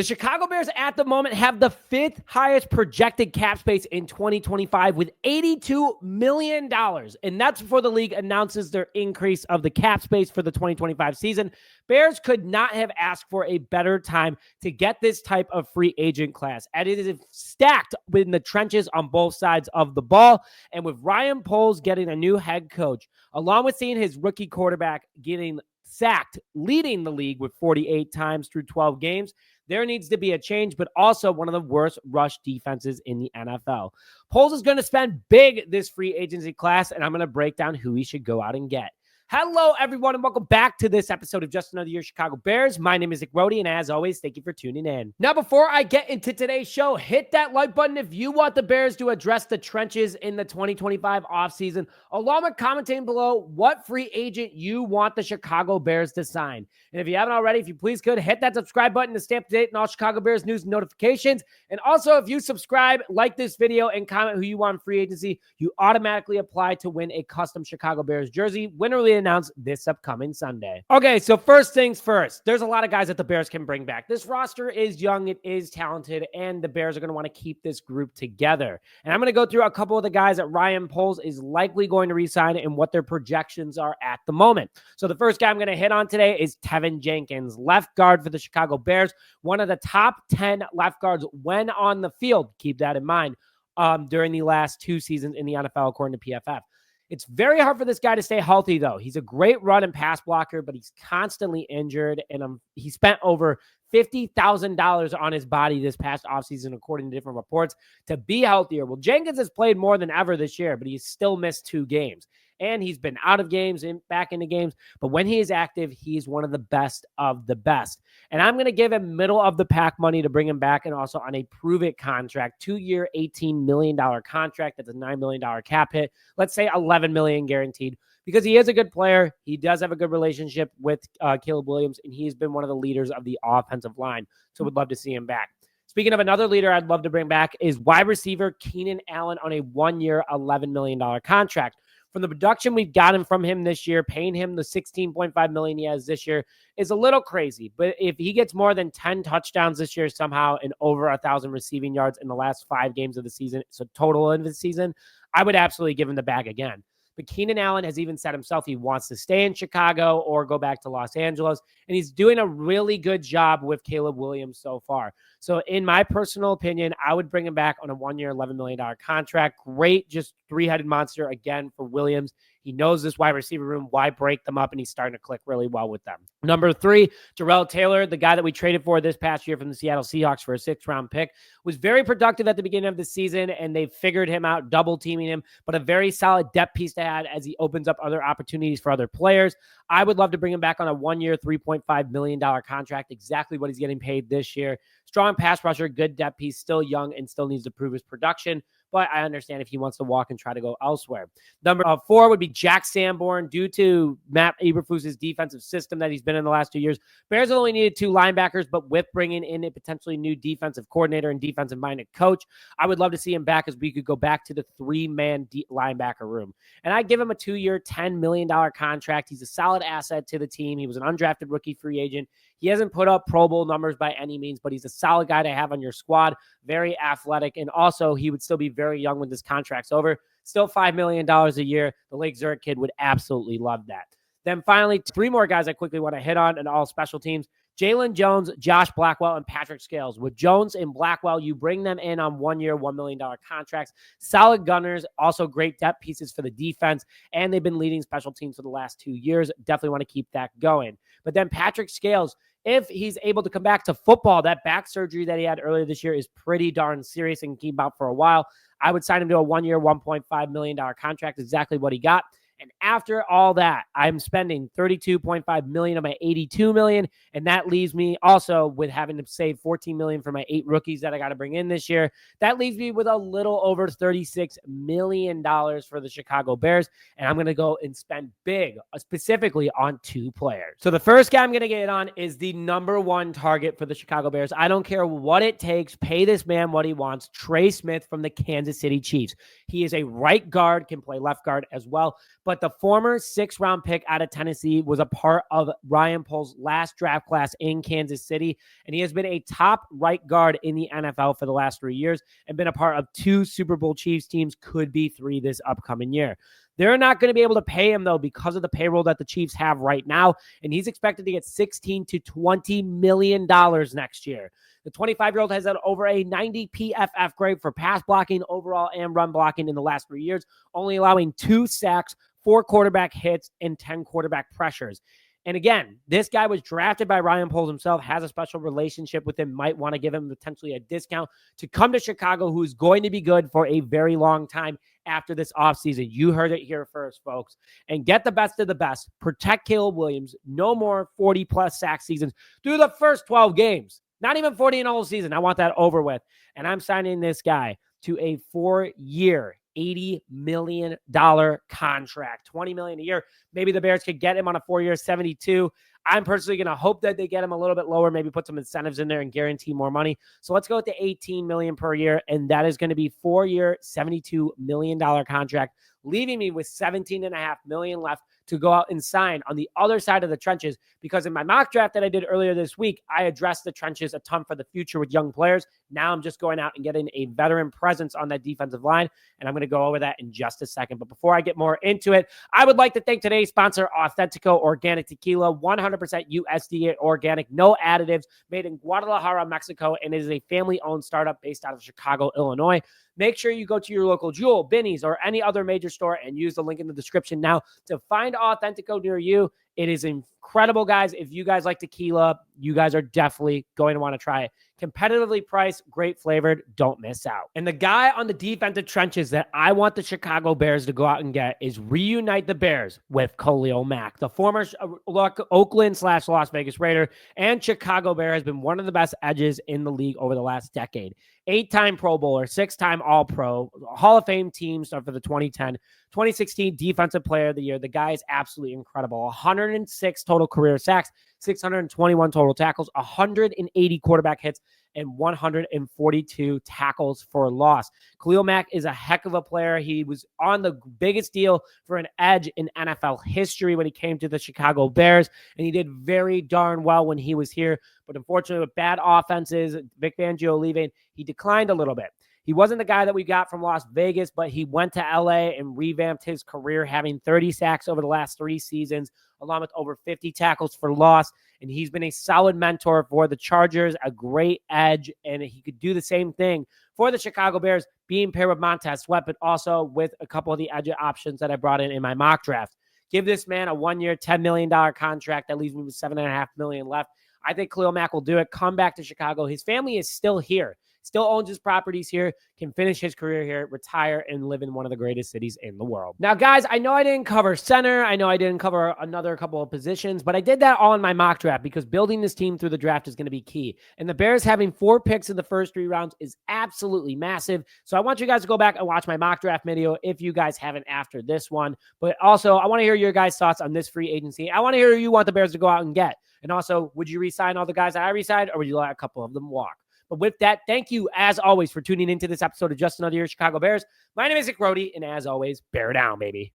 The Chicago Bears at the moment have the 5th highest projected cap space in 2025 with $82 million. And that's before the league announces their increase of the cap space for the 2025 season. Bears could not have asked for a better time to get this type of free agent class. And it is stacked in the trenches on both sides of the ball. And with Ryan Poles getting a new head coach, along with seeing his rookie quarterback getting sacked, leading the league with 48 times through 12 games, there needs to be a change, but also one of the worst rush defenses in the NFL. Poles is going to spend big this free agency class, and I'm going to break down who he should go out and get. Hello, everyone, and welcome back to this episode of Just Another Year Chicago Bears. My name is Nick Rody, and as always, thank you for tuning in. Now, before I get into today's show, hit that like button if you want the Bears to address the trenches in the 2025 offseason, along with commenting below what free agent you want the Chicago Bears to sign. And if you haven't already, if you please could, hit that subscribe button to stay up to date on all Chicago Bears news and notifications. And also, if you subscribe, like this video, and comment who you want in free agency, you automatically apply to win a custom Chicago Bears jersey, winner announced this upcoming Sunday. Okay, so first things first, there's a lot of guys that the Bears can bring back. This roster is young, it is talented, and the Bears are going to want to keep this group together. And I'm going to go through a couple of the guys that Ryan Poles is likely going to re-sign and what their projections are at the moment. So the first guy I'm going to hit on today is Teven Jenkins, left guard for the Chicago Bears, one of the top 10 left guards when on the field. Keep that in mind during the last 2 seasons in the NFL, according to PFF. It's very hard for this guy to stay healthy, though. He's a great run and pass blocker, but he's constantly injured, and he spent over $50,000 on his body this past offseason, according to different reports, to be healthier. Well, Jenkins has played more than ever this year, but he's still missed 2 games. And he's been out of games and back into games. But when he is active, he's one of the best of the best. And I'm going to give him middle of the pack money to bring him back, and also on a prove-it contract, 2-year, $18 million contract. That's a $9 million cap hit. Let's say $11 million guaranteed, because he is a good player. He does have a good relationship with Khalil Williams, and he's been one of the leaders of the offensive line. So we'd love to see him back. Speaking of another leader I'd love to bring back is wide receiver Keenan Allen on a 1-year, $11 million contract. From the production we've gotten from him this year, paying him the $16.5 million he has this year is a little crazy. But if he gets more than 10 touchdowns this year somehow and over 1,000 receiving yards in the last 5 games of the season, so total of the season, I would absolutely give him the bag again. But Keenan Allen has even said himself he wants to stay in Chicago or go back to Los Angeles. And he's doing a really good job with Caleb Williams so far. So in my personal opinion, I would bring him back on a 1-year, $11 million contract. Great, just 3-headed monster again for Williams. He knows this wide receiver room. Why break them up? And he's starting to click really well with them. Number 3, Darrell Taylor, the guy that we traded for this past year from the Seattle Seahawks for a 6th-round pick, was very productive at the beginning of the season, and they figured him out, double-teaming him, but a very solid depth piece to add as he opens up other opportunities for other players. I would love to bring him back on a 1-year, $3.5 million contract, exactly what he's getting paid this year. Strong pass rusher, good depth piece, still young and still needs to prove his production. But I understand if he wants to walk and try to go elsewhere. Number 4 would be Jack Sanborn. Due to Matt Eberflus's defensive system that he's been in the last 2 years, Bears only needed 2 linebackers, but with bringing in a potentially new defensive coordinator and defensive-minded coach, I would love to see him back, as we could go back to the 3-man linebacker room. And I'd give him a 2-year, $10 million contract. He's a solid asset to the team. He was an undrafted rookie free agent. He hasn't put up Pro Bowl numbers by any means, but he's a solid guy to have on your squad, very athletic, and also he would still be very young when this contract's over. Still $5 million a year. The Lake Zurich kid would absolutely love that. Then finally, 3 more guys I quickly want to hit on, and all special teams. Jalen Jones, Josh Blackwell, and Patrick Scales. With Jones and Blackwell, you bring them in on 1-year, $1 million contracts. Solid gunners, also great depth pieces for the defense, and they've been leading special teams for the last 2 years. Definitely want to keep that going. But then Patrick Scales, if he's able to come back to football, that back surgery that he had earlier this year is pretty darn serious and can keep him out for a while. I would sign him to a 1-year, $1.5 million contract, exactly what he got. And after all that, I'm spending $32.5 million of my $82 million, and that leaves me also with having to save $14 million for my 8 rookies that I got to bring in this year. That leaves me with a little over $36 million for the Chicago Bears, and I'm going to go and spend big, specifically on 2 players. So the first guy I'm going to get on is the number 1 target for the Chicago Bears. I don't care what it takes. Pay this man what he wants. Trey Smith from the Kansas City Chiefs. He is a right guard, can play left guard as well, but but the former 6th-round pick out of Tennessee was a part of Ryan Poles' last draft class in Kansas City, and he has been a top right guard in the NFL for the last 3 years and been a part of 2 Super Bowl Chiefs teams, could be 3 this upcoming year. They're not going to be able to pay him, though, because of the payroll that the Chiefs have right now, and he's expected to get $16 to $20 million next year. The 25-year-old has had over a 90 PFF grade for pass blocking overall and run blocking in the last 3 years, only allowing 2 sacks, 4 quarterback hits, and 10 quarterback pressures. And again, this guy was drafted by Ryan Poles himself, has a special relationship with him, might want to give him potentially a discount to come to Chicago, who's going to be good for a very long time after this offseason. You heard it here first, folks. And get the best of the best. Protect Caleb Williams. No more 40-plus sack seasons through the first 12 games. Not even 40 in the whole season. I want that over with. And I'm signing this guy to a 4-year, $80 million contract, $20 million a year. Maybe the Bears could get him on a 4-year, $72. I'm personally going to hope that they get him a little bit lower, maybe put some incentives in there and guarantee more money. So let's go with the $18 million per year, and that is going to be 4-year, $72 million contract, leaving me with $17.5 million left to go out and sign on the other side of the trenches, because in my mock draft that I did earlier this week, I addressed the trenches a ton for the future with young players. Now I'm just going out and getting a veteran presence on that defensive line, and I'm going to go over that in just a second. But before I get more into it, I would like to thank today's sponsor, Authentico Organic Tequila, 100% USDA organic, no additives, made in Guadalajara, Mexico, and it is a family-owned startup based out of Chicago, Illinois. Make sure you go to your local Jewel, Binny's, or any other major store and use the link in the description now to find Authentico near you. It is incredible, guys. If you guys like tequila, you guys are definitely going to want to try it. Competitively priced, great flavored. Don't miss out. And the guy on the defensive trenches that I want the Chicago Bears to go out and get is reunite the Bears with Khalil Mack. The former Oakland/Las Vegas Raider and Chicago Bear has been one of the best edges in the league over the last decade. 8-time Pro Bowler, 6-time All-Pro, Hall of Fame team star for the 2010-2016 Defensive Player of the Year. The guy is absolutely incredible. 106 total career sacks, 621 total tackles, 180 quarterback hits, and 142 tackles for loss. Khalil Mack is a heck of a player. He was on the biggest deal for an edge in NFL history when he came to the Chicago Bears, and he did very darn well when he was here. But unfortunately, with bad offenses, Vic Fangio leaving, he declined a little bit. He wasn't the guy that we got from Las Vegas, but he went to LA and revamped his career, having 30 sacks over the last 3 seasons, along with over 50 tackles for loss. And he's been a solid mentor for the Chargers, a great edge, and he could do the same thing for the Chicago Bears, being paired with Montez Sweat, but also with a couple of the edge options that I brought in my mock draft. Give this man a 1-year, $10 million contract that leaves me with $7.5 million left. I think Khalil Mack will do it, come back to Chicago. His family is still here, still owns his properties here, can finish his career here, retire, and live in one of the greatest cities in the world. Now, guys, I know I didn't cover center. I know I didn't cover another couple of positions, but I did that all in my mock draft because building this team through the draft is going to be key. And the Bears having 4 picks in the first 3 rounds is absolutely massive. So I want you guys to go back and watch my mock draft video if you guys haven't after this one. But also, I want to hear your guys' thoughts on this free agency. I want to hear who you want the Bears to go out and get. And also, would you re-sign all the guys that I re-signed, or would you let a couple of them walk? But with that, thank you, as always, for tuning into this episode of Just Another Year Chicago Bears. My name is Nick Rody, and as always, bear down, baby.